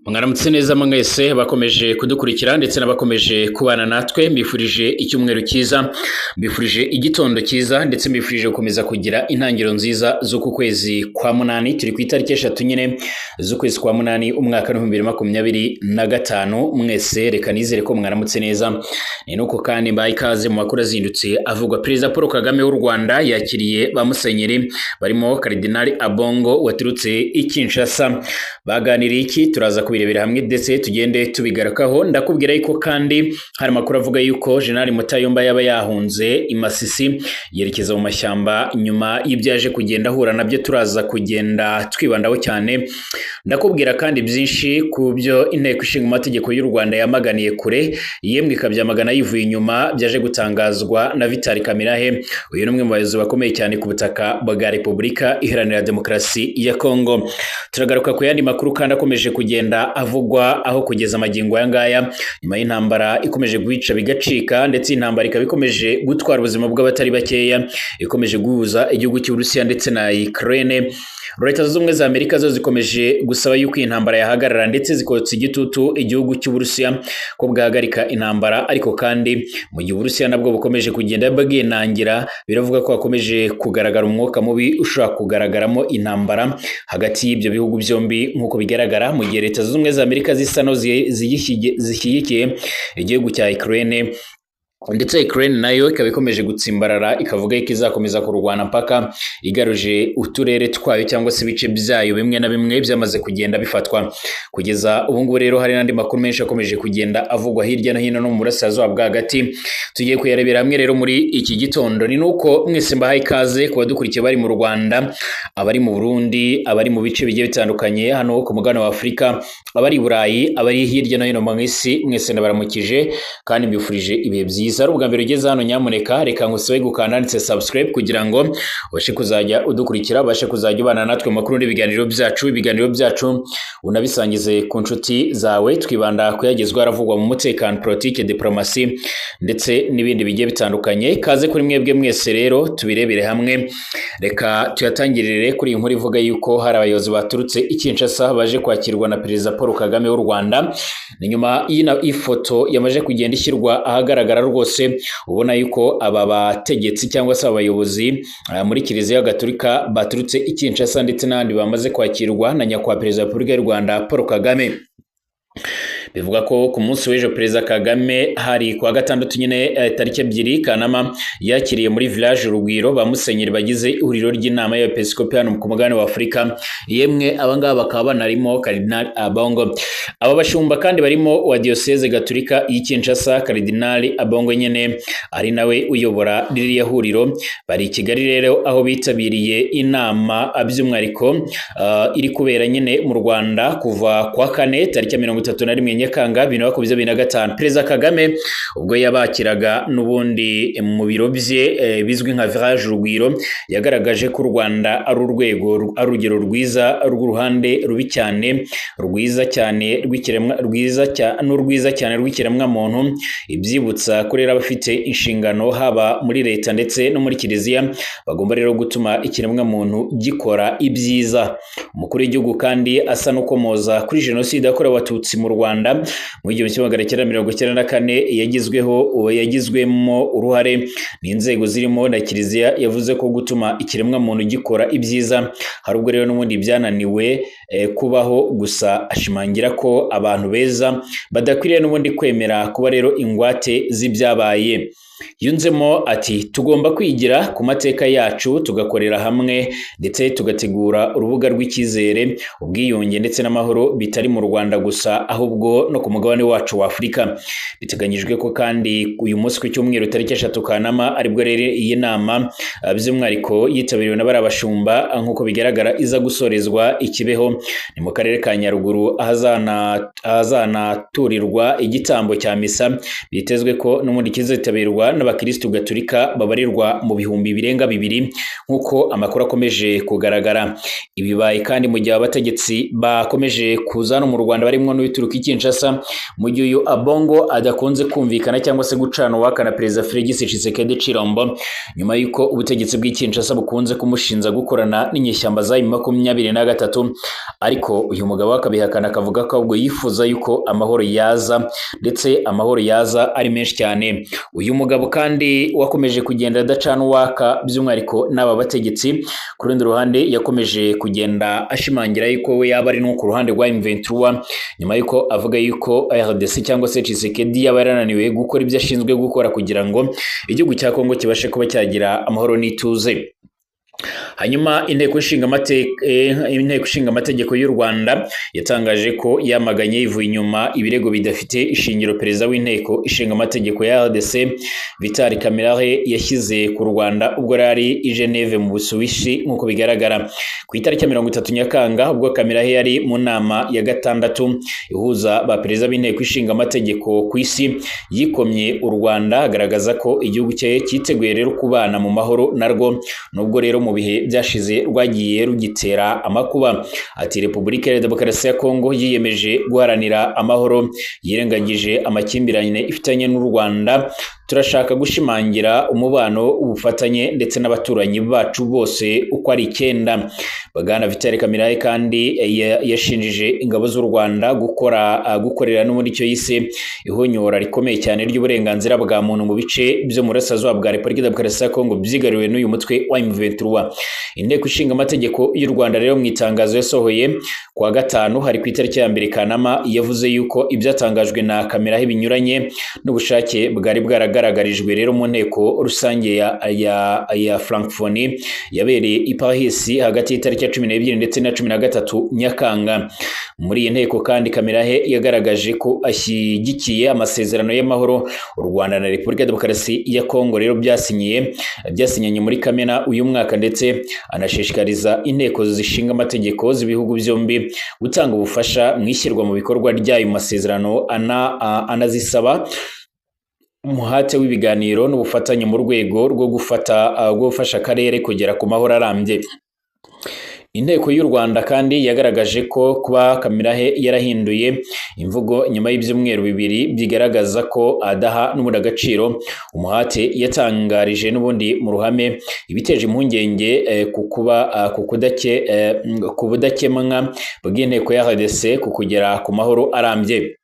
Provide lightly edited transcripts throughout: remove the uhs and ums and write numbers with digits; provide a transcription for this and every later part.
Mwaramutse neza mwese bakomeje kudukurikira ndetse n'abakomeje kubana natwe, mbifurije icyumweru cyiza, mbifurije igitondo cyiza ndetse mbifurije gukomeza kugira intangiriro nziza z'uku kwezi kwa munani. Turi ku itariki 3 nyine z'ukwezi kwa munani umwaka wa 2025. Mwese reka nizere ko mwaramutse neza. Ni nuko kandi mbaye ikaze mu makuru azindutse avugwa. Perezida Paul Kagame w'u Rwanda yakiriye ba musenyeri barimo Cardinal Ambongo waturutse i Kinshasa. Baganiriye iki turaza kubirebera hamwe ndetse tugende tubigarukaho. Ndakubwira yuko kandi hari makuru avuga yuko General Mutayomba yaba yahunze i Masisi yerekeza mu mashyamba nyuma y'ibyaje kugenda ahura nabyo, turaza kugenda twibandaho cyane. Ndakubwira kandi byinshi ku byo inteko ishinga amategeko y'u Rwanda yamaganiye kure, yemwe ikabyamagana yivuye inyuma, byaje gutangazwa na Vital Kamirhe. Uyu ni umwe mu bayobozi bakomeye cyane ku butaka bwa Repubulika Iharanira Demokarasi ya Kongo. Turagaruka ku yandi makuru kandi akomeje kugenda avugwa aho kugeza magingo aya ngaya, nyuma y'intambara ikomeje guhica bigacika ndetse intambara ikaba ikomeje gutwara ubuzima bw'abatari bakeya, ikomeje guhuza igihugu cy'Uburusiya ndetse na Ukraine. Leta zunze ubumwe za Amerika zo zikomeje gusaba yuko intambara yahagarara ndetse zikotsa igitutu igihugu cy'Uburusiya ko bwahagarika intambara, ariko kandi mu gihe Uburusiya nabwo bukomeje kugenda bwinangira, biravuga ko hakomeje kugaragara umwuka mubi ushobora kugaragaramo intambara hagati y'ibyo bihugu byombi nk'uko bigaragara, mu gihe Leta zunze ubumwe za Amerika zisa no zishyigikiye igihugu cya Ukraine, ndetse Ukraine nayo ikaba ikomeje gutsimbarara ikavuga ko izakomeza kurwana mpaka igaruje uturere twayo cyangwa se ibice byayo bimwe na bimwe byamaze kugenda bifatwa. Kugeza ubu ngubu rero hari n'andi makuru menshi akomeje kugenda avugwa hirya no hino no mu burasirazuba bwa hagati, tugiye kuyarebera hamwe rero muri iki gitondo. Ni nuko mwese mbahaye ikaze ku badukurikiye bari mu Rwanda, abari mu Burundi, abari mu bice bigiye bitandukanye hano ku mugabane wa Afurika, abari i Burayi, abari hirya no hino mu isi, mwese ndabaramukije kandi mbifurije ibihe byiza. Ari ubwa mbere ugeze hano, nyamuneka reka ngusabe gukanda ndetse subscribe kugira ngo ubashe kuzajya udukurikira, ubashe kuzajya ubana natwe mu makuru n'ibiganiro byacu unabisangize ku nshuti zawe. Twibanda kuyagezwa aravugwa mu mutekano, politike, diplomasi ndetse n'ibindi bigiye bitandukanye. Kaze kuri mwebwe mwese rero tubirebere hamwe. Reka tuyatangirire kuri iyi nkuru ivuga yuko hari abayobozi baturutse i Kinshasa baje kwakirwa na Perezida Paul Kagame w'u Rwanda. Ni nyuma y'ifoto yamaje kugenda ishyirwa ahagaragara rwose, ubona yuko aba bategetsi cyangwa se abayobozi muri Kiliziya Gatolika baturutse i Kinshasa ndetse n'abandi bamaze kwakirwa na nyakubahwa Perezida wa Repubulika y'u Rwanda Paul Kagame. Bivuga ko ku munsi w'ejo Perezida Kagame hari kuwa gatandatu nyine tariki 2 Kanama yakiriye muri village Urugwiro ba musenyeri bagize ihuriro ry'inama y'Episkopi hano ku mugabane wa Afurika. Yemwe abangaba bakaba banarimo Cardinal Ambongo. Aba bashumba kandi barimo wa Diocese Gatolika y'i Kinshasa, Cardinal Ambongo nyene ari nawe uyobora ririya huriro, bari i Kigali rero aho bitabiriye inama by'umwihariko iri kubera nyine mu Rwanda kuva kwa 4 tariki 31 Nyakanga 2025. Perezida Kagame ubwo yabakiraga n'ubundi mu biro bye bizwi nka village Urugwiro, yagaragaje ko u Rwanda ari urugero rwiza rw'uruhande rubi cyane, rwiza cyane rw'ikiremwa muntu, ibyibutsa ko rero abafite inshingano haba muri leta ndetse no muri Kiliziya bagomba rero gutuma ikiremwa muntu gikora ibyiza. Umukuru w'igihugu kandi asa no komoza kuri jenoside yakorewe Abatutsi mu Rwanda mu 1994 yagizwemo uruhare n'inzego zirimo na Kiliziya. Yavuze ko gutuma ikiremwa muntu gikora ibyiza hari ubwo rero n'ubundi byananiwe kubaho, gusa ashimangira ko abantu beza badakwiriye n'ubundi kwemera kuba rero ingwate z'ibyabaye. Yunzemo ati tugomba kwigira ku mateka yacu, tugakorera hamwe ndetse tugategura urubuga rw'icyizere, ubwiyunge ndetse n'amahoro bitari mu Rwanda gusa ahubwo no ku mugabane wacu wa Afurika. Biteganyijwe ko kandi uyu munsi ku cyumweru tariki 3 Kanama aribwo rero iyi nama by'umwihariko yitabiriwe n'abari abashumba nk'uko bigaragara iza gusorezwa i Kibeho, ni mu karere ka Nyaruguru ahazanaturirwa igitambo cya misa. Bitezwe ko n'ubundi kizitabirwa bitabirwa n'abakristo gatolika babarirwa mu bihumbi birenga 2 nk'uko amakuru akomeje kugaragara. Ibibaye kandi mu gihe abategetsi bakomeje kuza no mu Rwanda barimo n'uturuka Kinshasa, mu gihe uyu Abongo adakunze kumvikana cyangwa se gucana uwakana Perezida Félix Tshisekedi Tshilombo, nyuma y'uko ubutegetsi bw'Kinshasa bukunze kumushinza gukorana n'inyeshyamba za M23, ariko uyu mugabo akabihakana akavuga ko ahubwo yifuza yuko amahoro yaza, ndetse amahoro yaza ari menshi cyane. Uyu mugabo kandi wakomeje kugenda adacana uwaka by'umwihariko n'aba bategetsi, ku rundi ruhande yakomeje kugenda ashimangira yuko we yaba ari no ku ruhande rwa M23, nyuma yuko avuga yuko RDC cyangwa se Tshisekedi yaba yarananiwe gukora ibyo ashinzwe gukora kugira ngo igihugu cya Kongo kibashe kuba cyagira amahoro n'ituze. Hanyuma inteko ishinga amategeko y'u Rwanda yatangaje ko yamaganye yivuye inyuma ibirego bidafite ishingiro perezida w'inteko ishinga amategeko ya RDC Vital Kamerhe yashyize ku Rwanda ubwo yari i Geneve mu Busuwisi. Nk'uko bigaragara ku itariki ya 30 Nyakanga ubwo Kamerhe yari mu nama ya gatandatu ihuza ba perezida b'inteko ishinga amategeko ku isi, yikomye u Rwanda agaragaza ko igihugu cye cyiteguye rero kubana mu mahoro narwo, nubwo rero mu bihe byashize rwagiye rugitera amakuba. Ati Repubulika ya Demokarasi ya Kongo yiyemeje guharanira amahoro, yirengagije amakimbirane ifitanye n'u Rwanda. Turashaka gushimangira umubano, ubufatanye ndetse n'abaturanyi bacu bose uko ari 9. Bagana Vital Kamerhe kandi yashinjije ingabo z'u Rwanda gukorera n'ubundi cyo yise ihonyora rikomeye cyane ry'uburenganzira bwa muntu mu bice byo mu Burasirazuba bwa Repubulika ya Demokarasi ya Kongo byigariwe n'uyu mutwe wa M23. Inteko ishinga amategeko y'u Rwanda rero mu itangazo yasohoye kuwa gatanu hari ku itariki ya 2 Kanama yavuze yuko ibyatangajwe na Kamerhe binyuranye n'ubushake bwari bwaragaragarijwe rero mu nteko rusange ya Francophonie yabereye i Paris hagati y'itariki ya 12 ndetse na 13 Nyakanga. Muri iyi nteko kandi Kamerhe yagaragaje ko ashyigikiye amasezerano y'amahoro u Rwanda na Repubulika ya Demokarasi ya Kongo rero byasinyanye muri Kamena uyu mwaka, ndetse anashishikariza inteko zishinga amategeko z'ibihugu byombi gutanga ubufasha mu ishyirwa mu bikorwa ry'ayo masezerano, anazisaba umuhate w'ibiganiro n'ubufatanye mu rwego rwo gufasha akarere kugera ku mahoro arambye. Inteko y'u Rwanda kandi yagaragaje ko kuba Kamerhe yarahinduye imvugo nyuma y'ibyumweru 2 bigaragaza ko adaha n'ubundi agaciro umuhate yatangarije n'ubundi mu ruhame, ibiteje impungenge ku budakemwa bw'inteko ya RDC ku kugera ku mahoro arambye.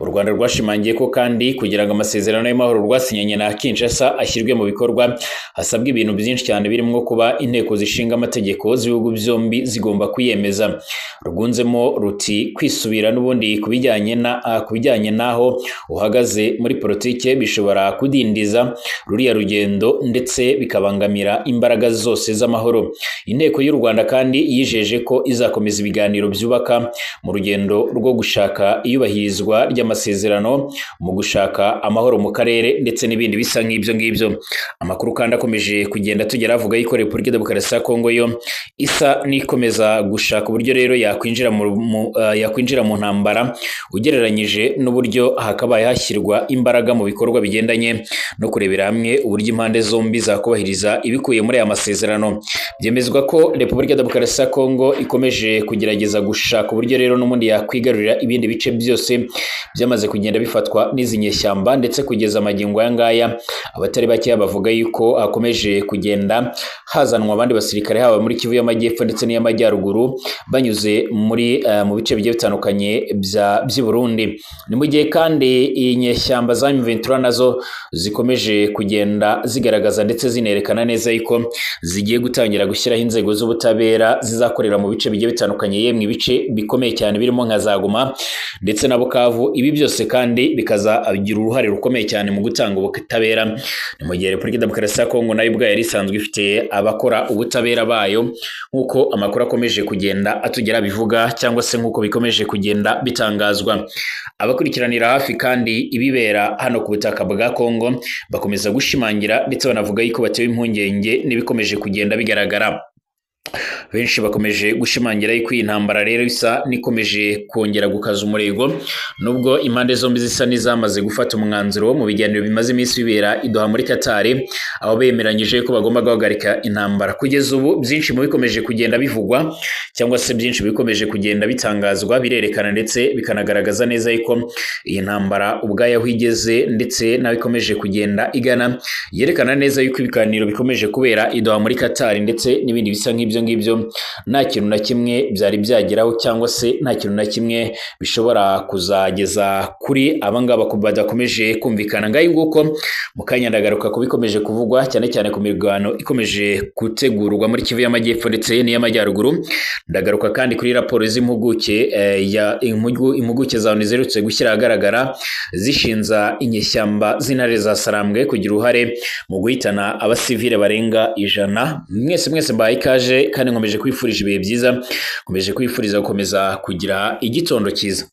U Rwanda rwashimangiye ko kandi kugira ngo amasezerano y'amahoro rwasinyanye na Kinshasa ashyirwe mu bikorwa hasabwa ibintu byinshi cyane birimo kuba inteko zishinga amategeko z'ibihugu byombi zigomba kwiyemeza. Rwunzemo ruti kwisubira n'ubundi kubijyanye naho uhagaze muri politike bishobora kudindiza ruriya rugendo ndetse bikabangamira imbaraga zose z'amahoro. Inteko y'u Rwanda kandi yijeje ko izakomeza ibiganiro byubaka mu rugendo rwo gushaka iyubahirizwa ry'amasezerano, mu gushaka amahoro mu karere ndetse n'ibindi bisa nk'ibyo ngibyo. Amakuru kandi akomeje kugenda tugera avuga yuko Repubulika ya Demokarasi ya Kongo yo isa n'ikomeza gushaka uburyo rero yakwinjira mu ntambara, ugereranyije n'uburyo hakabaye hashyirwa imbaraga mu bikorwa bigendanye no kurebera hamwe uburyo impande zombi zakubahiriza ibikuye muri aya masezerano. Byemezwa ko Repubulika ya Demokarasi ya Kongo ikomeje kugerageza gushaka uburyo rero n'ubundi yakwigarurira ibindi bice byose byamaze kugenda bifatwa n'izi nyeshyamba, ndetse kugeza amagingo aya ngaya abatari bake bavuga yuko hakomeje kugenda hazanwa abandi basirikare haba muri Kivu y'Amajyepfo ndetse n'iy'Amajyaruguru banyuze mu bice bigiye bitandukanye by'i Burundi. Ni mu gihe kandi inyeshyamba za M23 nazo zikomeje kugenda zigaragaza ndetse zinerekana neza yuko zigiye gutangira gushyiraho inzego z'ubutabera zizakorera mu bice bigiye bitandukanye, yemwe ibice bikomeye cyane birimo nka za Goma ndetse na Bukavu. Ibi byose kandi bikazagira uruhare rukomeye cyane mu gutanga ubutabera. Ni mu gihe Repubulika ya Demokarasi ya Kongo nayo ubwayo yari isanzwe ifite abakora ubutabera bayo, nk'uko amakuru akomeje kugenda atugera bivuga cyangwa se nk'uko bikomeje kugenda bitangazwa. Abakurikiranira hafi kandi ibibera hano ku butaka bwa Kongo bakomeza gushimangira ndetse banavuga yuko batewe impungenge n'ibikomeje kugenda bigaragara. benshi bakomeje gushimangira yuko iyi ntambara rero isa nikomeje kongera gukaza umurego, nubwo impande zombi zisa n'izamaze gufata umwanzuro mu biganiro bimaze iminsi bibera i Doha muri Qatar, aho bemeranyije ko bagomba guhagarika intambara. Kugeza ubu byinshi mu bikomeje kugenda bivugwa cyangwa se byinshi bikomeje kugenda bitangazwa birerekana ndetse bikanagaragaza neza yuko iyi ntambara ubwayo aho igeze ndetse naho ikomeje kugenda igana, yerekana neza yuko ibiganiro bikomeje kubera i Doha muri Qatar ndetse n'ibindi bisa nk'ibyo ngibyo nta kintu na kimwe byari byageraho cyangwa se nta kintu na kimwe bishobora kuzageza kuri abangaba badakomeje kumvikana. Ngaho nguko mu kanya ndagaruka ku bikomeje kuvugwa cyane cyane ku mirwano ikomeje gutegurwa muri Kivu y'Amajyepfo ndetse n'iy'Amajyaruguru. Ndagaruka kandi kuri raporo z'impuguke impuguke za ONU ziherutse gushyira ahagaragara zishinza inyeshyamba z'intare za Sarambwe kugira uruhare mu guhitana abasivile barenga 100. Mwese mbaye ikaje kandi nkomeje kwifurije ibihe byiza, nkomeje kwifuriza gukomeza kugira igitondo cyiza.